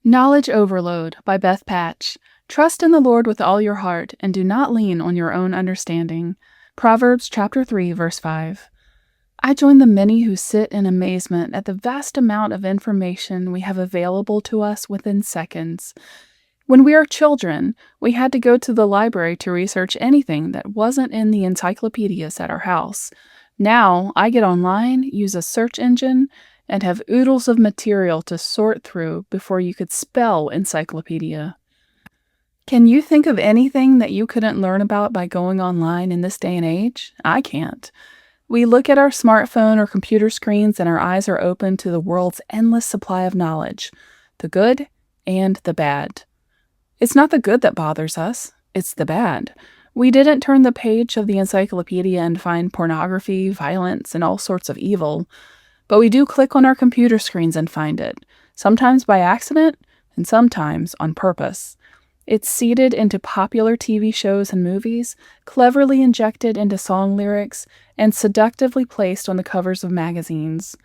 Knowledge Overload by Beth Patch. Trust in the Lord with all your heart, and do not lean on your own understanding. Proverbs chapter 3, verse 5. I join the many who sit in amazement at the vast amount of information we have available to us within seconds. When we were children, we had to go to the library to research anything that wasn't in the encyclopedias at our house. Now, I get online, use a search engine, and have oodles of material to sort through before you could spell encyclopedia. Can you think of anything that you couldn't learn about by going online in this day and age? I can't. We look at our smartphone or computer screens and our eyes are open to the world's endless supply of knowledge, the good and the bad. It's not the good that bothers us, it's the bad. We didn't turn the page of the encyclopedia and find pornography, violence, and all sorts of evil. But we do click on our computer screens and find it, sometimes by accident and sometimes on purpose. It's seeded into popular TV shows and movies, cleverly injected into song lyrics, and seductively placed on the covers of magazines.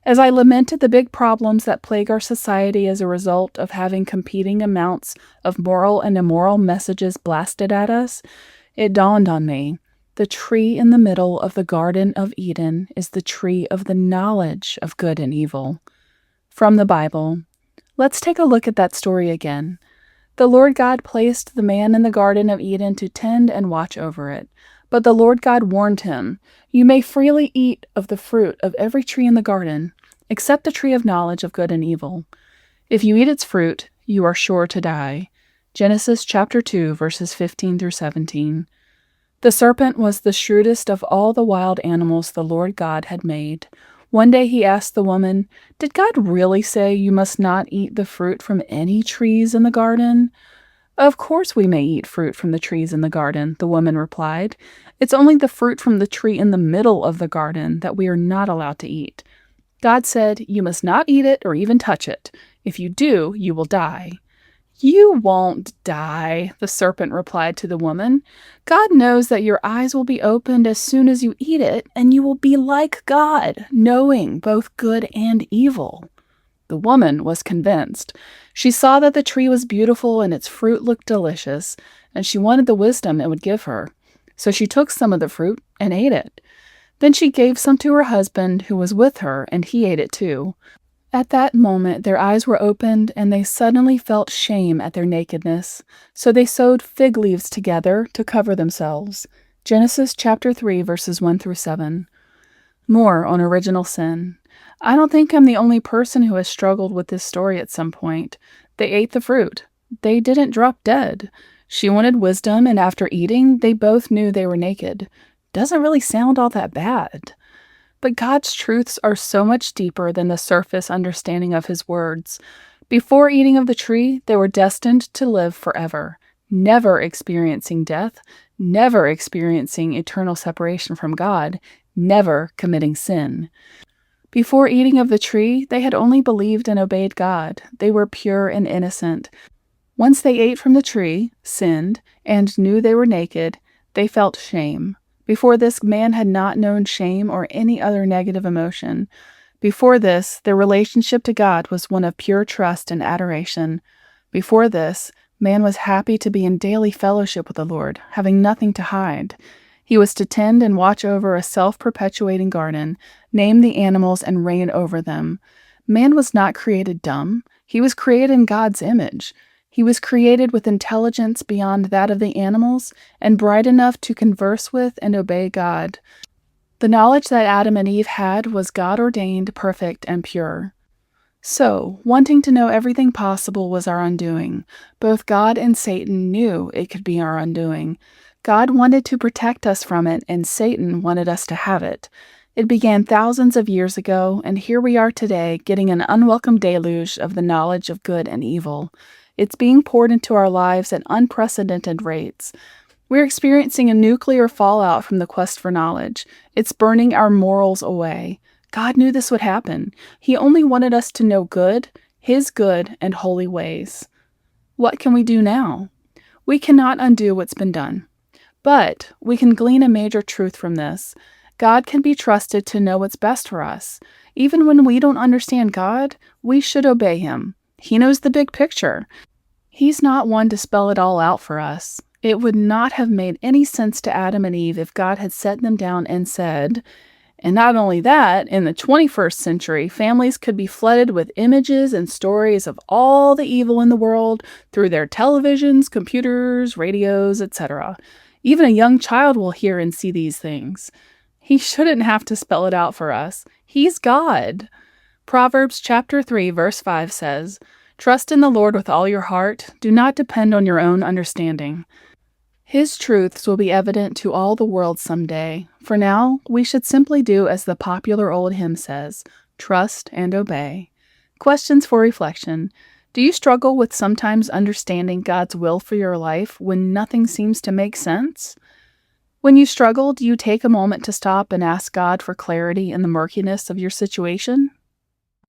As I lamented the big problems that plague our society as a result of having competing amounts of moral and immoral messages blasted at us, it dawned on me. The tree in the middle of the Garden of Eden is the tree of the knowledge of good and evil. From the Bible. Let's take a look at that story again. The Lord God placed the man in the Garden of Eden to tend and watch over it. But the Lord God warned him, "You may freely eat of the fruit of every tree in the garden, except the tree of knowledge of good and evil. If you eat its fruit, you are sure to die." Genesis chapter 2, verses 15 through 17. The serpent was the shrewdest of all the wild animals the Lord God had made. One day he asked the woman, "Did God really say you must not eat the fruit from any trees in the garden?" "Of course we may eat fruit from the trees in the garden," the woman replied. "It's only the fruit from the tree in the middle of the garden that we are not allowed to eat. God said, you must not eat it or even touch it. If you do, you will die." "You won't die," the serpent replied to the woman. "God knows that your eyes will be opened as soon as you eat it, and you will be like God, knowing both good and evil." The woman was convinced. She saw that the tree was beautiful and its fruit looked delicious, and she wanted the wisdom it would give her. So she took some of the fruit and ate it. Then she gave some to her husband, who was with her, and he ate it too. At that moment their eyes were opened, and they suddenly felt shame at their nakedness. So they sewed fig leaves together to cover themselves. Genesis chapter 3, verses 1 through 7. More on original sin. I don't think I'm the only person who has struggled with this story at some point. They ate the fruit. They didn't drop dead. She wanted wisdom, and after eating, they both knew they were naked. Doesn't really sound all that bad. But God's truths are so much deeper than the surface understanding of his words. Before eating of the tree, they were destined to live forever, never experiencing death, never experiencing eternal separation from God, never committing sin. Before eating of the tree, they had only believed and obeyed God. They were pure and innocent. Once they ate from the tree, sinned, and knew they were naked, they felt shame. Before this, man had not known shame or any other negative emotion. Before this, their relationship to God was one of pure trust and adoration. Before this, man was happy to be in daily fellowship with the Lord, having nothing to hide. He was to tend and watch over a self-perpetuating garden, name the animals, and reign over them. Man was not created dumb. He was created in God's image. He was created with intelligence beyond that of the animals and bright enough to converse with and obey God. The knowledge that Adam and Eve had was God-ordained, perfect, and pure. So, wanting to know everything possible was our undoing. Both God and Satan knew it could be our undoing. God wanted to protect us from it, and Satan wanted us to have it. It began thousands of years ago, and here we are today, getting an unwelcome deluge of the knowledge of good and evil. It's being poured into our lives at unprecedented rates. We're experiencing a nuclear fallout from the quest for knowledge. It's burning our morals away. God knew this would happen. He only wanted us to know good, his good and holy ways. What can we do now? We cannot undo what's been done. But we can glean a major truth from this. God can be trusted to know what's best for us. Even when we don't understand God, we should obey him. He knows the big picture. He's not one to spell it all out for us. It would not have made any sense to Adam and Eve if God had set them down and said, and not only that, in the 21st century, families could be flooded with images and stories of all the evil in the world through their televisions, computers, radios, etc. Even a young child will hear and see these things. He shouldn't have to spell it out for us. He's God. Proverbs chapter 3, verse 5 says, "Trust in the Lord with all your heart. Do not depend on your own understanding." His truths will be evident to all the world someday. For now, we should simply do as the popular old hymn says, trust and obey. Questions for reflection. Do you struggle with sometimes understanding God's will for your life when nothing seems to make sense? When you struggle, do you take a moment to stop and ask God for clarity in the murkiness of your situation?